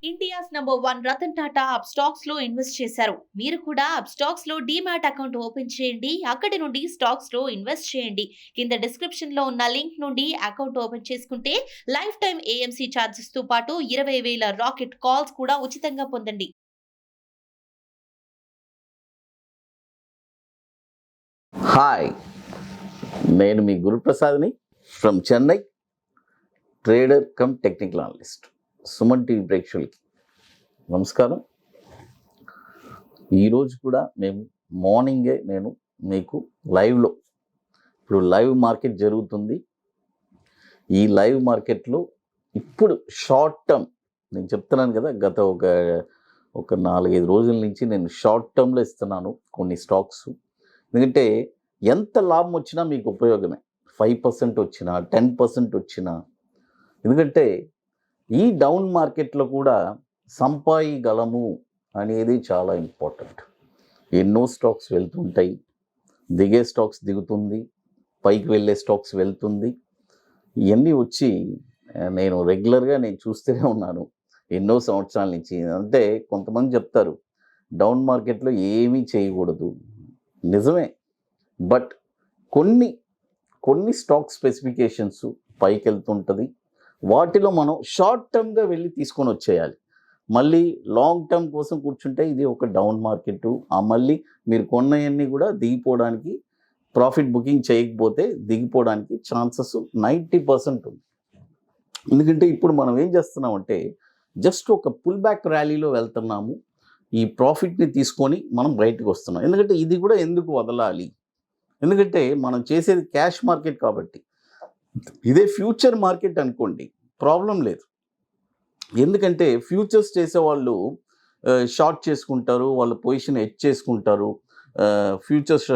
India's #1 Ratan Tata Upstox లో invest చేశారు. మీరు కూడా అప్స్టాక్స్ లో డీమ్యాట్ అకౌంట్ ఓపెన్ చేయండి. అక్కడి నుండి స్టాక్స్ లో ఇన్వెస్ట్ చేయండి. కింద డిస్క్రిప్షన్ లో ఉన్న లింక్ నుండి అకౌంట్ ఓపెన్ చేసుకుంటే లైఫ్ టైం ఏఎంసీ ఛార్జెస్ తో పాటు 20,000 రాకెట్ కాల్స్ కూడా ఉచితంగా పొందండి. హాయ్, నేను మీ గురుప్రసాద్ని from Chennai, trader cum technical analyst. Suman TV ప్రేక్షకులకి నమస్కారం. ఈరోజు కూడా మేము మార్నింగే నేను మీకు లైవ్లో, ఇప్పుడు లైవ్ మార్కెట్ జరుగుతుంది. ఈ లైవ్ మార్కెట్లో ఇప్పుడు షార్ట్ టర్మ్ నేను చెప్తున్నాను కదా, గత ఒక 4-5 రోజుల నుంచి నేను షార్ట్ టర్మ్లో ఇస్తున్నాను కొన్ని స్టాక్స్. ఎందుకంటే ఎంత లాభం వచ్చినా మీకు ఉపయోగమే. 5% వచ్చినా 10% వచ్చినా, ఎందుకంటే ఈ డౌన్ మార్కెట్లో కూడా సంపాదించగలము అనేది చాలా ఇంపార్టెంట్. ఎన్నో స్టాక్స్ వెళ్తుంటాయి, దిగే స్టాక్స్ దిగుతుంది, పైకి వెళ్ళే స్టాక్స్ వెళ్తుంది. ఇవన్నీ వచ్చి నేను రెగ్యులర్గా చూస్తూనే ఉన్నాను ఎన్నో సంవత్సరాల నుంచి. అంటే కొంతమంది చెప్తారు డౌన్ మార్కెట్లో ఏమీ చేయకూడదు, నిజమే. బట్ కొన్ని స్టాక్ స్పెసిఫికేషన్స్ పైకి వెళ్తుంటుంది, వాటిలో మనం షార్ట్ టర్మ్గా వెళ్ళి తీసుకొని వచ్చేయాలి. మళ్ళీ లాంగ్ టర్మ్ కోసం కూర్చుంటే ఇది ఒక డౌన్ మార్కెట్. మళ్ళీ మీరు కొన్నవన్నీ కూడా దిగిపోవడానికి, ప్రాఫిట్ బుకింగ్ చేయకపోతే దిగిపోవడానికి ఛాన్సెస్ 90% ఉంది. ఎందుకంటే ఇప్పుడు మనం ఏం చేస్తున్నామంటే జస్ట్ ఒక పుల్ బ్యాక్ ర్యాలీలో వెళ్తున్నాము. ఈ ప్రాఫిట్ని తీసుకొని మనం బయటకు వస్తున్నాం. ఎందుకంటే ఇది కూడా ఎందుకు వదలాలి, ఎందుకంటే మనం చేసేది క్యాష్ మార్కెట్ కాబట్టి. ఇదే ఫ్యూచర్ మార్కెట్ అనుకోండి, ప్రాబ్లం లేదు. ఎందుకంటే ఫ్యూచర్స్ చేసేవాళ్ళు షార్ట్ చేసుకుంటారు, వాళ్ళ పొజిషన్ హెడ్జ్ చేసుకుంటారు, ఫ్యూచర్స్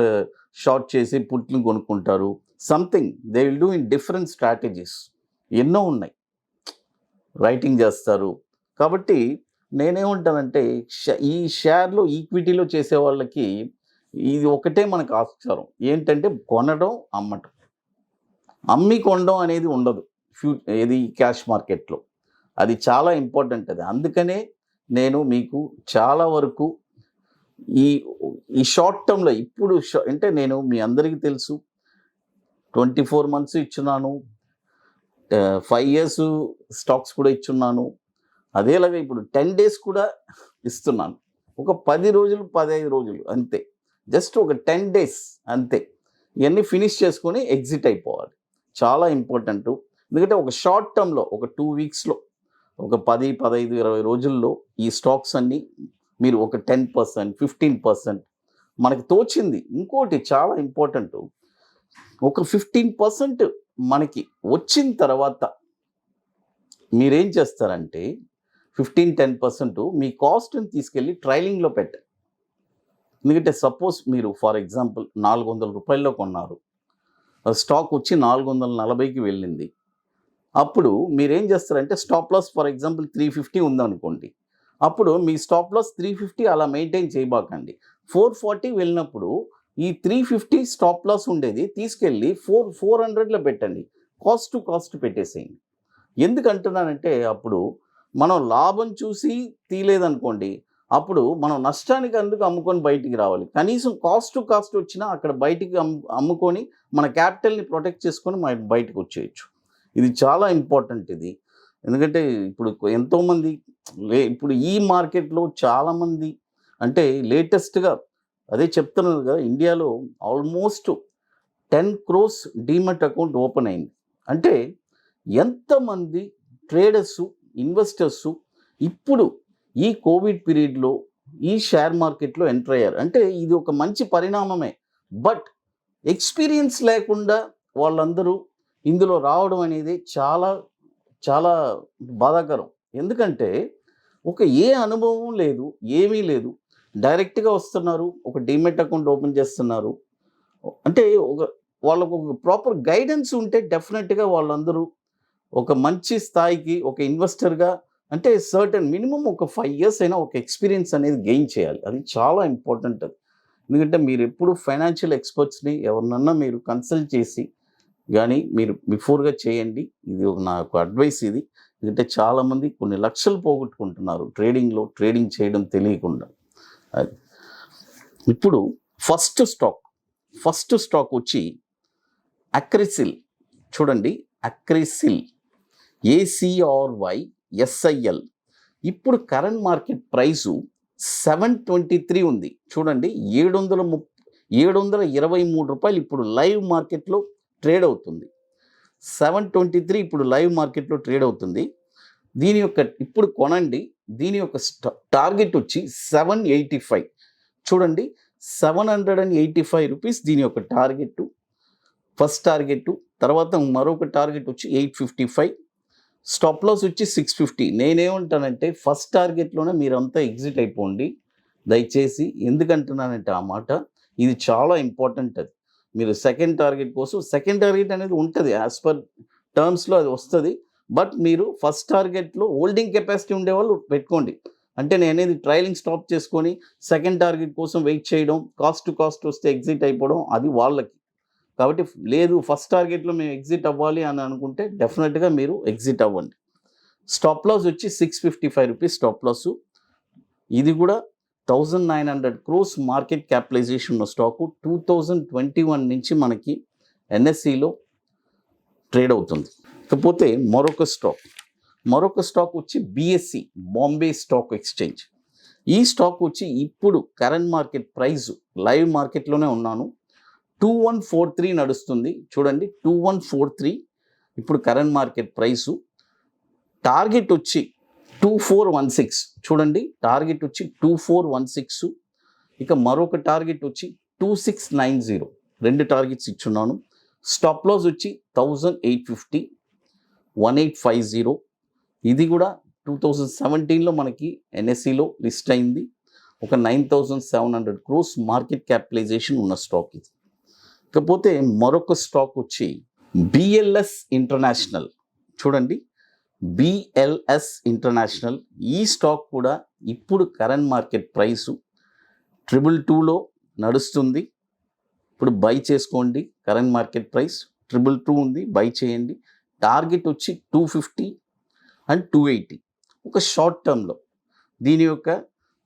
షార్ట్ చేసి పుట్ని కొనుక్కుంటారు. Something they will do in different strategies, ఎన్నో ఉన్నాయి, రైటింగ్ చేస్తారు. కాబట్టి నేనేమంటానంటే ఈ షేర్లో ఈక్విటీలో చేసే వాళ్ళకి ఇది ఒకటే మనకు ఆస్కారం ఏంటంటే కొనడం, అమ్మటం. అమ్మి కొనడం అనేది ఉండదు ఏది క్యాష్ మార్కెట్లో. అది చాలా ఇంపార్టెంట్. అది అందుకనే నేను మీకు చాలా వరకు ఈ షార్ట్ టర్మ్లో ఇప్పుడు అంటే నేను మీ అందరికీ తెలుసు 24 months ఇచ్చున్నాను, 5 years స్టాక్స్ కూడా ఇచ్చున్నాను. అదేలాగా ఇప్పుడు 10 days కూడా ఇస్తున్నాను. ఒక 10 రోజులు 15 రోజులు అంతే, జస్ట్ ఒక 10 days అంతే. ఇవన్నీ ఫినిష్ చేసుకొని ఎగ్జిట్ అయిపోవాలి. చాలా ఇంపార్టెంట్. ఎందుకంటే ఒక షార్ట్ టర్మ్లో ఒక 2 weeksలో, ఒక 10, 15, 20 రోజుల్లో ఈ స్టాక్స్ అన్నీ మీరు ఒక 10%, 15% మనకి తోచింది. ఇంకోటి చాలా ఇంపార్టెంట్, ఒక 15% మనకి వచ్చిన తర్వాత మీరేం చేస్తారంటే 15-10% మీ కాస్ట్ని తీసుకెళ్ళి ట్రైలింగ్లో పెట్టండి. ఎందుకంటే సపోజ్ మీరు ఫర్ ఎగ్జాంపుల్ 400 రూపాయల్లో కొన్నారు, స్టాక్ వచ్చి 440కి వెళ్ళింది. అప్పుడు మీరేం చేస్తారంటే స్టాప్ లాస్ ఫర్ ఎగ్జాంపుల్ 350 ఉందనుకోండి, అప్పుడు మీ స్టాప్ లాస్ 350 అలా మెయింటైన్ చేయబాకండి. 440 వెళ్ళినప్పుడు ఈ 350 స్టాప్ లాస్ ఉండేది తీసుకెళ్ళి 400లో పెట్టండి. కాస్ట్ టు కాస్ట్ పెట్టేసేయండి. ఎందుకంటున్నానంటే అప్పుడు మనం లాభం చూసి తీయలేదనుకోండి, అప్పుడు మనం నష్టానికి అందుకు అమ్ముకొని బయటికి రావాలి. కనీసం కాస్ట్ టు కాస్ట్ వచ్చినా అక్కడ బయటికి అమ్ముకొని మన క్యాపిటల్ని ప్రొటెక్ట్ చేసుకొని మనం బయటకు వచ్చేయచ్చు. ఇది చాలా ఇంపార్టెంట్ ఇది. ఎందుకంటే ఇప్పుడు ఎంతోమంది ఇప్పుడు ఈ మార్కెట్లో చాలామంది అంటే లేటెస్ట్గా అదే చెప్తున్నారు కదా, ఇండియాలో ఆల్మోస్ట్ 10 crores డీమట్ అకౌంట్ ఓపెన్ అయింది. అంటే ఎంతమంది ట్రేడర్స్, ఇన్వెస్టర్స్ ఇప్పుడు ఈ కోవిడ్ పీరియడ్లో ఈ షేర్ మార్కెట్లో ఎంటర్ అయ్యారు. అంటే ఇది ఒక మంచి పరిణామమే. బట్ ఎక్స్పీరియన్స్ లేకుండా వాళ్ళందరూ ఇందులో రావడం అనేది చాలా చాలా బాధాకరం. ఎందుకంటే ఏ అనుభవం లేదు, ఏమీ లేదు, డైరెక్ట్గా వస్తున్నారు, ఒక డీమెట్ అకౌంట్ ఓపెన్ చేస్తున్నారు. అంటే వాళ్ళకు ఒక ప్రాపర్ గైడెన్స్ ఉంటే డెఫినెట్గా వాళ్ళందరూ ఒక మంచి స్థాయికి ఒక ఇన్వెస్టర్గా, అంటే సర్టన్ మినిమం ఒక 5 years అయినా ఒక ఎక్స్పీరియన్స్ అనేది గెయిన్ చేయాలి. అది చాలా ఇంపార్టెంట్. అది ఎందుకంటే మీరు ఎప్పుడు ఫైనాన్షియల్ ఎక్స్పర్ట్స్ని ఎవరినన్నా మీరు కన్సల్ట్ చేసి కానీ మీరు బిఫోర్గా చేయండి. ఇది నాకు అడ్వైస్ ఇది. అంటే చాలామంది కొన్ని లక్షలు పోగొట్టుకుంటున్నారు ట్రేడింగ్ చేయడం తెలియకుండా. అది ఇప్పుడు ఫస్ట్ స్టాక్ వచ్చి అక్రిసిల్. చూడండి, అక్రిసిల్ ACRYSIL. ఇప్పుడు కరెంట్ మార్కెట్ ప్రైసు 723 ఉంది. చూడండి, 723 రూపాయలు ఇప్పుడు లైవ్ మార్కెట్లో ట్రేడ్ అవుతుంది. 723 ఇప్పుడు లైవ్ మార్కెట్లో ట్రేడ్ అవుతుంది. దీని యొక్క ఇప్పుడు కొనండి. దీని యొక్క టార్గెట్ వచ్చి 785. చూడండి, 785 రూపీస్ దీని యొక్క టార్గెట్, ఫస్ట్ టార్గెట్. తర్వాత మరొక టార్గెట్ వచ్చి 855. స్టాప్ లాస్ వచ్చి 650. నేనేమంటానంటే ఫస్ట్ టార్గెట్లోనే మీరంతా ఎగ్జిట్ అయిపోండి దయచేసి. ఎందుకంటున్నానంటే ఆ మాట ఇది చాలా ఇంపార్టెంట్. అది మీరు సెకండ్ టార్గెట్ అనేది ఉంటుంది, యాజ్ పర్ టర్మ్స్లో అది వస్తుంది. బట్ మీరు ఫస్ట్ టార్గెట్లో హోల్డింగ్ కెపాసిటీ ఉండేవాళ్ళు పెట్టుకోండి. అంటే నేనేది ట్రైలింగ్ స్టాప్ చేసుకొని సెకండ్ టార్గెట్ కోసం వెయిట్ చేయడం, కాస్ట్ టు కాస్ట్ వస్తే ఎగ్జిట్ అయిపోవడం, అది వాళ్ళకి. కాబట్టి లేదు, ఫస్ట్ టార్గెట్లో మేము ఎగ్జిట్ అవ్వాలి అని అనుకుంటే డెఫినెట్గా మీరు ఎగ్జిట్ అవ్వండి. స్టాప్ లాస్ వచ్చి 655 రూపీస్ స్టాప్ లాసు. ఇది కూడా 1900 crores మార్కెట్ క్యాపిటలైజేషన్ ఉన్న స్టాకు 2021 నుంచి మనకి NSEలో ట్రేడ్ అవుతుంది. ఇకపోతే మరొక స్టాక్ వచ్చి BSE, బాంబే స్టాక్ ఎక్స్చేంజ్. ఈ స్టాక్ వచ్చి ఇప్పుడు కరెంట్ మార్కెట్ ప్రైస్ లైవ్ మార్కెట్లోనే ఉన్నాను, 2143 నడుస్తుంది. చూడండి, 2143 ఇప్పుడు కరెంట్ మార్కెట్ ప్రైసు. టార్గెట్ వచ్చి 2416. చూడండి, టార్గెట్ వచ్చి 2416. ఇక మరొక టార్గెట్ వచ్చి 2690. రెండు టార్గెట్స్ ఇచ్చున్నాను. స్టాప్ లాస్ వచ్చి 1850, 1850. ఇది కూడా 2017లో మనకి NSEలో లిస్ట్ అయింది. ఒక 9700 crores మార్కెట్ క్యాపిటలైజేషన్ ఉన్న స్టాక్ ఇది. ఇకపోతే మరొక స్టాక్ వచ్చి BLS ఇంటర్నేషనల్. చూడండి, BLS ఇంటర్నేషనల్. ఈ స్టాక్ కూడా ఇప్పుడు కరెంట్ మార్కెట్ ప్రైసు 222లో నడుస్తుంది. ఇప్పుడు బై చేసుకోండి. కరెంట్ మార్కెట్ ప్రైస్ 222 ఉంది, బై చేయండి. టార్గెట్ వచ్చి 250 అండ్ 280. ఒక షార్ట్ టర్మ్లో దీని యొక్క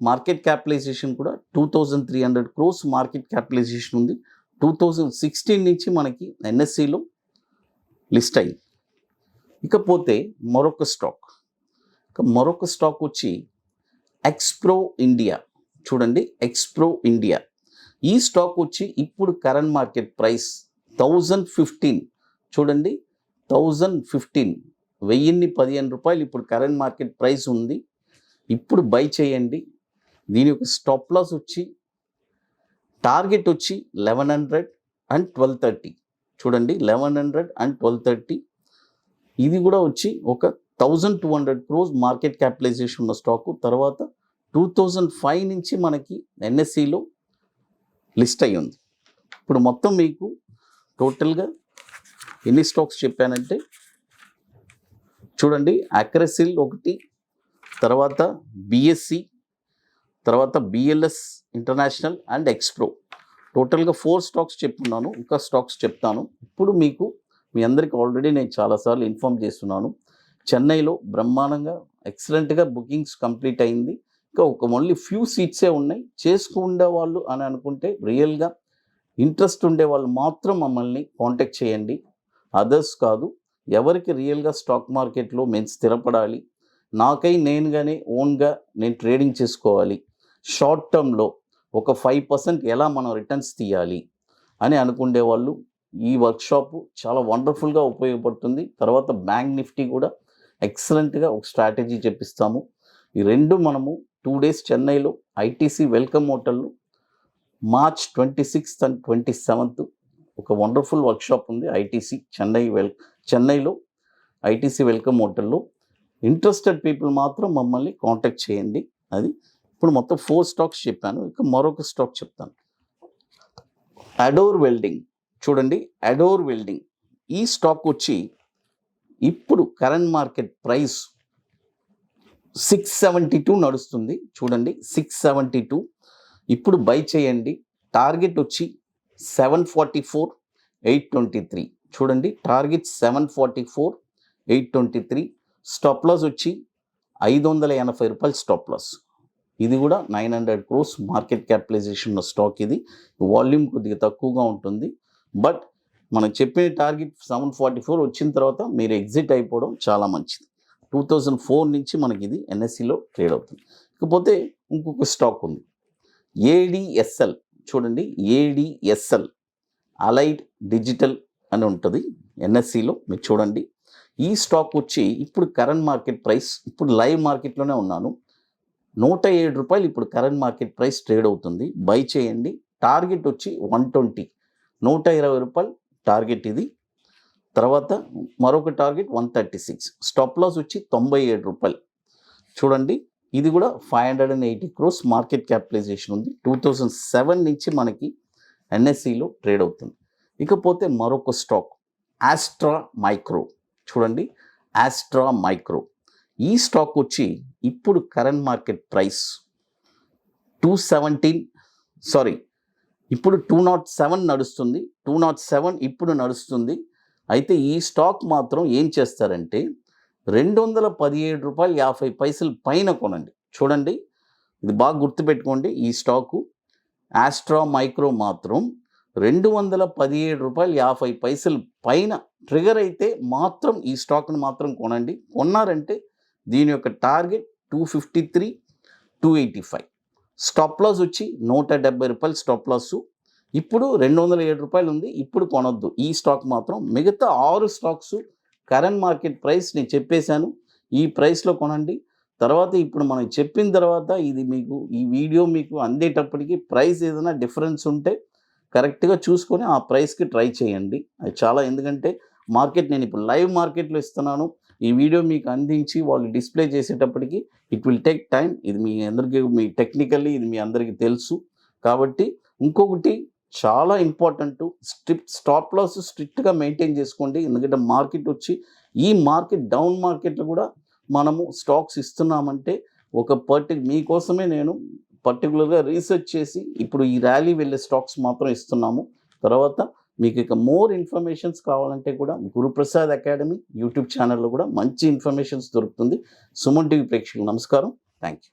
మార్కెట్ క్యాపిటలైజేషన్ కూడా 2300 crores మార్కెట్ క్యాపిటలైజేషన్ ఉంది. 2016 నుంచి మనకి NSEలో లిస్ట్ అయింది. ఇకపోతే మరొక స్టాక్ వచ్చి ఎక్స్ప్రో ఇండియా. చూడండి, ఎక్స్ప్రో ఇండియా. ఈ స్టాక్ వచ్చి ఇప్పుడు కరెంట్ మార్కెట్ ప్రైస్ 1015. చూడండి, 1015, 1015 రూపాయలు ఇప్పుడు కరెంట్ మార్కెట్ ప్రైస్ ఉంది. ఇప్పుడు బై చేయండి. దీని యొక్క స్టాప్ లాస్ వచ్చి టార్గెట్ వచ్చి 1100 అండ్ 1230. చూడండి, 1100 అండ్ 1230. ఇది కూడా వచ్చి ఒక 1200 crores మార్కెట్ క్యాపిటలైజేషన్ ఉన్న స్టాకు. తర్వాత 2005 నుంచి మనకి NSEలో లిస్ట్ అయ్యి ఉంది. ఇప్పుడు మొత్తం మీకు టోటల్గా ఎన్ని స్టాక్స్ చెప్పానంటే చూడండి, అక్రెసిల్ ఒకటి, తర్వాత BSE, తర్వాత BLS ఇంటర్నేషనల్ అండ్ ఎక్స్ప్రో. టోటల్గా 4 స్టాక్స్ చెప్తున్నాను. ఇంకా స్టాక్స్ చెప్తాను. ఇప్పుడు మీకు మీ అందరికీ ఆల్రెడీ నేను చాలాసార్లు ఇన్ఫామ్ చేస్తున్నాను. చెన్నైలో బ్రహ్మాండంగా ఎక్సలెంట్గా బుకింగ్స్ కంప్లీట్ అయింది. ఇంకా ఓన్లీ ఫ్యూ సీట్సే ఉన్నాయి. చేసుకుండే వాళ్ళు అని అనుకుంటే రియల్గా ఇంట్రెస్ట్ ఉండే వాళ్ళు మాత్రం మమ్మల్ని కాంటాక్ట్ చేయండి, అదర్స్ కాదు. ఎవరికి రియల్గా స్టాక్ మార్కెట్లో మేము స్థిరపడాలి, నాకై నేనుగానే ఓన్గా నేను ట్రేడింగ్ చేసుకోవాలి, షార్ట్ టర్మ్లో ఒక 5% ఎలా మనం రిటర్న్స్ తీయాలి అని అనుకునే వాళ్ళు ఈ వర్క్షాప్ చాలా వండర్ఫుల్గా ఉపయోగపడుతుంది. తర్వాత బ్యాంక్ నిఫ్టీ కూడా ఎక్సలెంట్గా ఒక స్ట్రాటజీ చెప్పిస్తాము. ఈ రెండు మనము 2 days చెన్నైలో ITC వెల్కమ్ హోటల్లో March 26th and 27th ఒక వండర్ఫుల్ వర్క్షాప్ ఉంది. ITC చెన్నైలో ITC వెల్కమ్ హోటల్లో. ఇంట్రెస్టెడ్ పీపుల్ మాత్రం మమ్మల్ని కాంటాక్ట్ చేయండి. అది ఇప్పుడు మొత్తం 4 స్టాక్స్ చెప్పాను. ఇక మరొక స్టాక్ చెప్తాను, అడోర్ వెల్డింగ్. చూడండి, అడోర్ వెల్డింగ్. ఈ స్టాక్ వచ్చి ఇప్పుడు కరెంట్ మార్కెట్ ప్రైస్ 672 నడుస్తుంది. చూడండి, 672 ఇప్పుడు బై చేయండి. టార్గెట్ వచ్చి 744, 823. చూడండి, టార్గెట్ 744, 823. స్టాప్ లాస్ వచ్చి 580 రూపాయలు స్టాప్ లాస్. ఇది కూడా 900 crores మార్కెట్ క్యాపిటలైజేషన్ ఉన్న స్టాక్. ఇది వాల్యూమ్ కొద్దిగా తక్కువగా ఉంటుంది. బట్ మనం చెప్పిన టార్గెట్ 744 వచ్చిన తర్వాత మీరు ఎగ్జిట్ అయిపోవడం చాలా మంచిది. 2004 నుంచి మనకి ఇది ఎన్ఎస్సిలో ట్రేడ్ అవుతుంది. ఇకపోతే ఇంకొక స్టాక్ ఉంది, ఏడిఎస్ఎల్. చూడండి, ఏడిఎస్ఎల్ అలైడ్ డిజిటల్ అని ఉంటుంది ఎన్ఎస్సిలో. మీరు చూడండి, ఈ స్టాక్ వచ్చి ఇప్పుడు కరెంట్ మార్కెట్ ప్రైస్, ఇప్పుడు లైవ్ మార్కెట్లోనే ఉన్నాను, 107 రూపాయలు ఇప్పుడు కరెంట్ మార్కెట్ ప్రైస్ ట్రేడ్ అవుతుంది. బై చేయండి. టార్గెట్ వచ్చి 120, 120 రూపాయలు టార్గెట్ ఇది. తర్వాత మరొక టార్గెట్ 136. స్టాప్ లాస్ వచ్చి 97 రూపాయలు. చూడండి, ఇది కూడా 580 crores మార్కెట్ క్యాపిటలైజేషన్ ఉంది. 2007 నుంచి మనకి ఎన్ఎస్సిలో ట్రేడ్ అవుతుంది. ఇకపోతే మరొక స్టాక్ ఆస్ట్రా మైక్రో. చూడండి, ఆస్ట్రా మైక్రో. ఈ స్టాక్ వచ్చి ఇప్పుడు కరెంట్ మార్కెట్ ప్రైస్ 207 నడుస్తుంది. 207 ఇప్పుడు నడుస్తుంది. అయితే ఈ స్టాక్ మాత్రం ఏం చేస్తారంటే 217 రూపాయలు 50 పైసలు పైన కొనండి. చూడండి, ఇది బాగా గుర్తుపెట్టుకోండి. ఈ స్టాకు ఆస్ట్రా మైక్రో మాత్రం 217 రూపాయలు 50 పైసలు పైన ట్రిగర్ అయితే మాత్రం ఈ స్టాక్ను మాత్రం కొనండి. కొన్నారంటే దీని యొక్క టార్గెట్ 253, 285. స్టాప్ లాస్ వచ్చి 170 రూపాయలు స్టాప్ లాస్. ఇప్పుడు 207 రూపాయలు ఉంది. ఇప్పుడు కొనొద్దు ఈ స్టాక్ మాత్రం. మిగతా 6 స్టాక్స్ కరెంట్ మార్కెట్ ప్రైస్ నేను చెప్పేశాను, ఈ ప్రైస్లో కొనండి. తర్వాత ఇప్పుడు మనం చెప్పిన తర్వాత ఇది మీకు ఈ వీడియో మీకు అందేటప్పటికి ప్రైస్ ఏదైనా డిఫరెన్స్ ఉంటే కరెక్ట్గా చూసుకొని ఆ ప్రైస్కి ట్రై చేయండి. అది చాలా, ఎందుకంటే మార్కెట్ నేను ఇప్పుడు లైవ్ మార్కెట్లో ఇస్తున్నాను. ఈ వీడియో మీకు అందించి వాళ్ళు డిస్ప్లే చేసేటప్పటికి ఇట్ విల్ టేక్ టైం. ఇది మీ అందరికీ, మీ టెక్నికల్లీ ఇది మీ అందరికీ తెలుసు. కాబట్టి ఇంకొకటి చాలా ఇంపార్టెంట్, స్టాప్ లాస్ స్ట్రిక్ట్గా మెయింటైన్ చేసుకోండి. ఎందుకంటే మార్కెట్ వచ్చి ఈ మార్కెట్ డౌన్ మార్కెట్లో కూడా మనము స్టాక్స్ ఇస్తున్నామంటే మీకోసమే నేను పర్టికులర్గా రీసెర్చ్ చేసి ఇప్పుడు ఈ ర్యాలీ వెళ్ళే స్టాక్స్ మాత్రం ఇస్తున్నాము. తర్వాత మీకు ఇక మోర్ ఇన్ఫర్మేషన్స్ కావాలంటే కూడా గురుప్రసాద్ అకాడమీ యూట్యూబ్ ఛానల్లో కూడా మంచి ఇన్ఫర్మేషన్స్ దొరుకుతుంది. సుమన్ టీవీ ప్రేక్షకులకు నమస్కారం. Thank you.